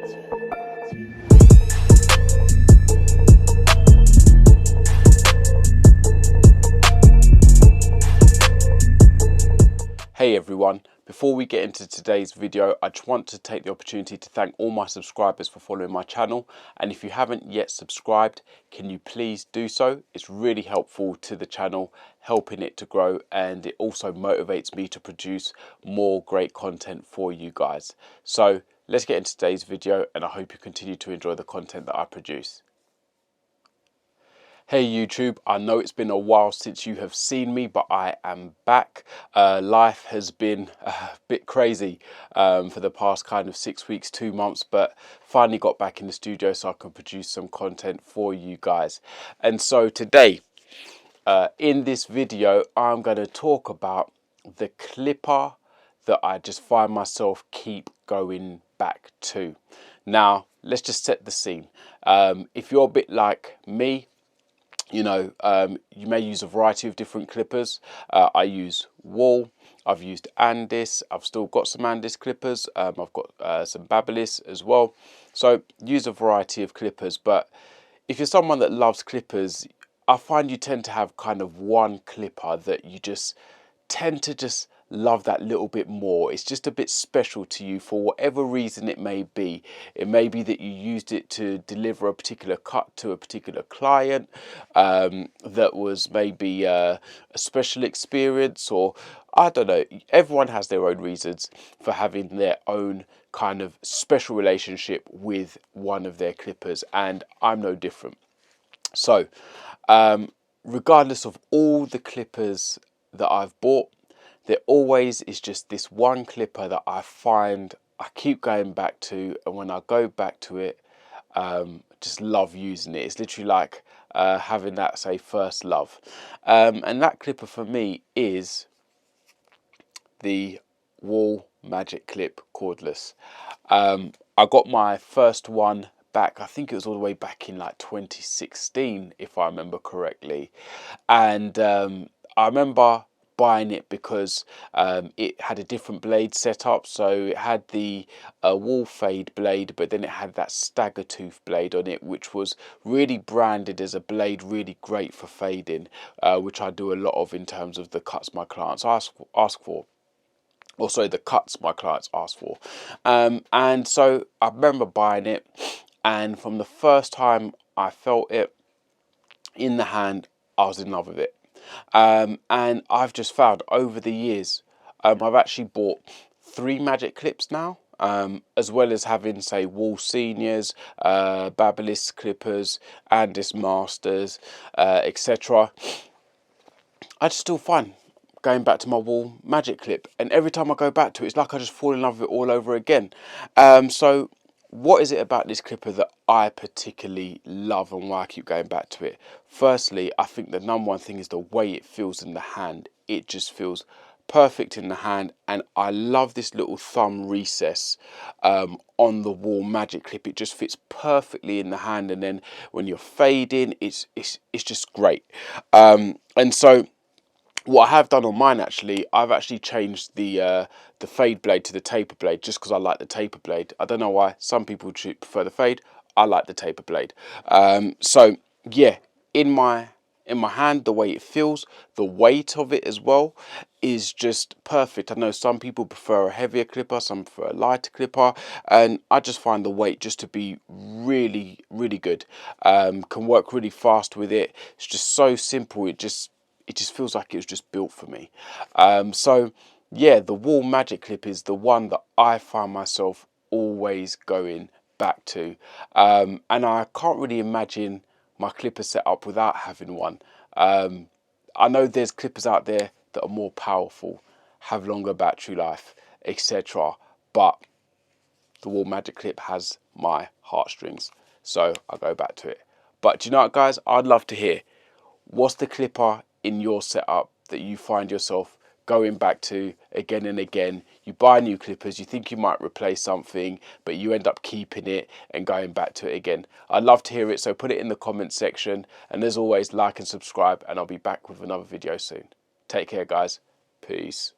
Hey everyone, before we get into today's video, I just want to take the opportunity to thank all my subscribers for following my channel, and if you haven't yet subscribed, can you please do so? It's really helpful to the channel, helping it to grow, and it also motivates me to produce more great content for you guys. So let's get into today's video, and I hope you continue to enjoy the content that I produce. Hey YouTube, I know it's been a while since you have seen me, but I am back. Life has been a bit crazy for the past kind of 6 weeks, 2 months, but finally got back in the studio so I can produce some content for you guys. And so today, in this video, I'm going to talk about the clipper that I just find myself keep going back to. Now, let's just set the scene. If you're a bit like me, you may use a variety of different clippers. I use Wahl, I've used Andis, I've still got some Andis clippers, I've got some Babyliss as well. So use a variety of clippers, but if you're someone that loves clippers, I find you tend to have kind of one clipper that you just tend to just love that little bit more. It's just a bit special to you for whatever reason it may be. It may be that you used it to deliver a particular cut to a particular client that was maybe a special experience, or I don't know. Everyone has their own reasons for having their own kind of special relationship with one of their clippers, and I'm no different. So regardless of all the clippers that I've bought, there always is just this one clipper that I find I keep going back to, and when I go back to it, just love using it. It's literally like having that, say, first love. And that clipper for me is the Wahl Magic Clip Cordless. I got my first one back, I think it was all the way back in like 2016, if I remember correctly. And I remember buying it because it had a different blade setup. So it had the Wahl fade blade, but then it had that stagger tooth blade on it, which was really branded as a blade really great for fading, which I do a lot of in terms of the cuts my clients ask for. Also the cuts my clients ask for. And so I remember buying it, and from the first time I felt it in the hand, I was in love with it. And I've just found over the years, I've actually bought 3 Magic Clips now, as well as having, say, Wahl Seniors, Babyliss Clippers, Andis Masters, etc. I just still find going back to my Wahl Magic Clip, and every time I go back to it, it's like I just fall in love with it all over again. So what is it about this clipper that I particularly love and why I keep going back to it? Firstly, I think the number one thing is the way it feels in the hand. It just feels perfect in the hand, and I love this little thumb recess on the Wahl Magic Clip. It just fits perfectly in the hand, and then when you're fading, it's just great. And so what I have done on mine, actually, I've actually changed the fade blade to the taper blade, just because I like the taper blade. I don't know why. Some people prefer the fade. I like the taper blade. So yeah, in my hand, the way it feels, the weight of it as well is just perfect. I know some people prefer a heavier clipper, some prefer a lighter clipper, and I just find the weight just to be really, really good. Can work really fast with it. It's just so simple. It just feels like it was just built for me. So yeah, the Wahl Magic Clip is the one that I find myself always going back to, and I can't really imagine my clipper setup without having one. I know there's clippers out there that are more powerful, have longer battery life, etc., but the Wahl Magic Clip has my heartstrings, so I go back to it. But do you know what, guys? I'd love to hear, what's the clipper in your setup that you find yourself going back to again and again? You buy new clippers, you think you might replace something, but you end up keeping it and going back to it again. I'd love to hear it, so put it in the comments section, and as always, like and subscribe, and I'll be back with another video soon. Take care, guys. Peace.